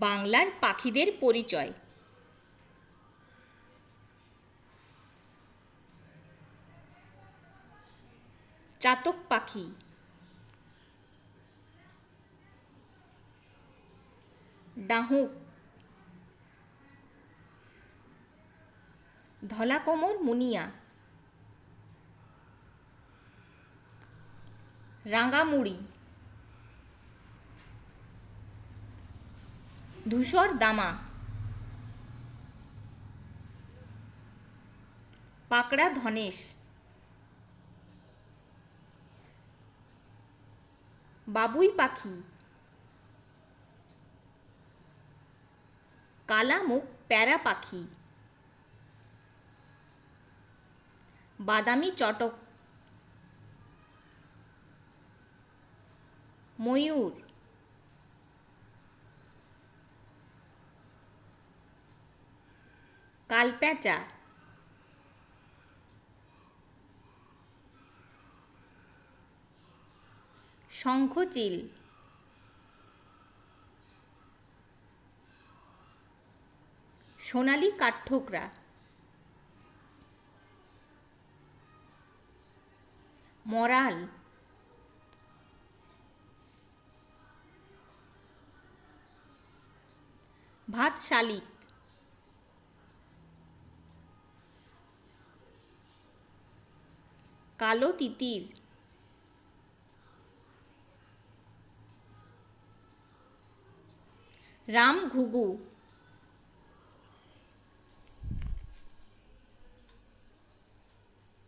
বাংলার পাখিদের পরিচয়। চাতক পাখি, ডাহুক, ধলাকমর মুনিয়া, রাঙামুড়ি, ধূসর দামা, পাকড়া ধনেশ, বাবুই পাখি, কালামুখ প্যারা পাখি, বাদামি চটক, ময়ূর, কালপ্যাঁচা, শঙ্খচিল, সোনালী কাঠঠোকরা, মরাল, ভাত শালিক, কালো তিতির, রাম ঘুঘু,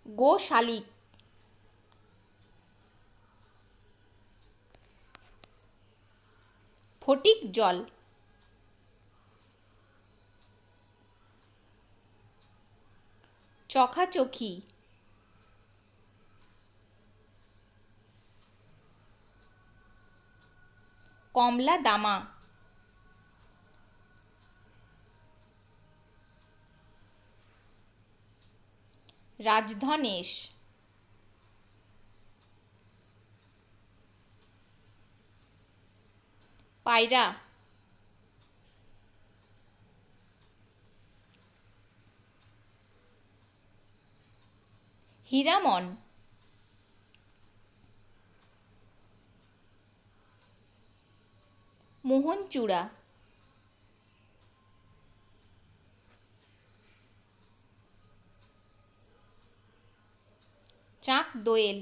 গো শালিক, ফটিক জল, চখাচখি, কমলা দামা, রাজধনেশ, পায়রা, হীরামন, মোহনচূড়া, চাক দোয়েল,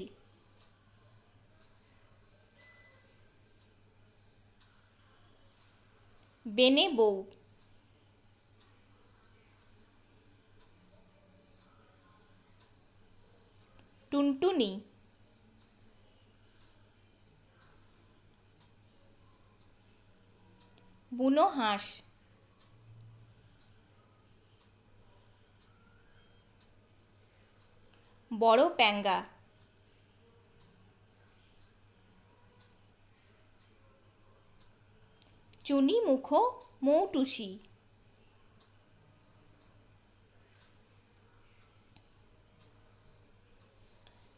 বেনে বউ, টুনটুনি, বুনো হাঁস, বড় প্যাঙ্গা, চুনি মুখো মৌটুসি,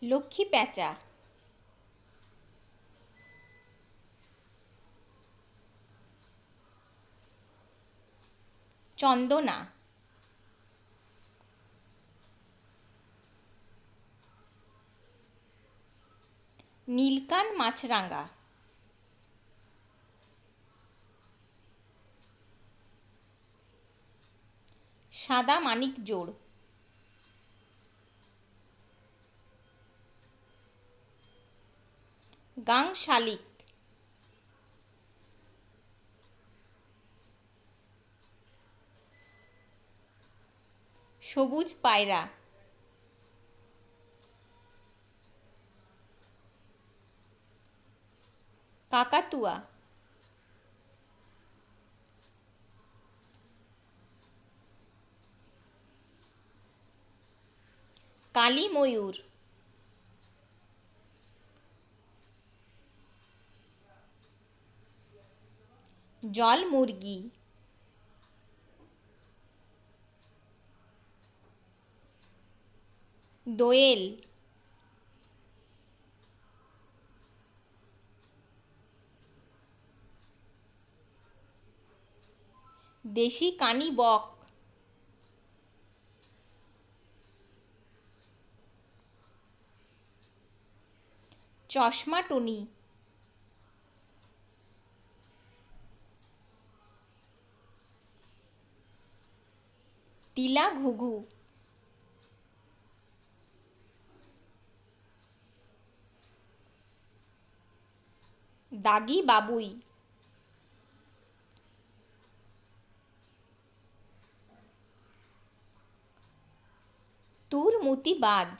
লক্ষ্মী প্যাঁচা, চন্দনা, নীলকান মাছরাঙা, সাদা মানিক জোড়, গাং শালিক, সবুজ পায়রা, কাকাতুয়া, কালী ময়ূর, জল মুরগি, দোয়েল, দেশি কানি বক, চশমা টুনি, টিলা ঘুঘু, দাগি বাবুই, তুরমুতি বাজ,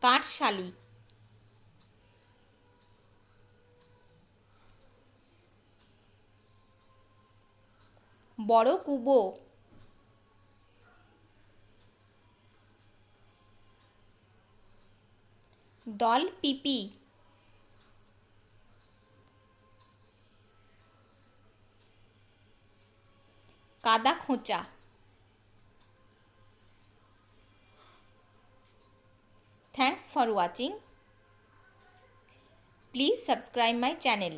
কাঠশালিক, বড় কুবো, দল পিপি, কাদা খোঁচা। Thanks for watching. Please subscribe my channel.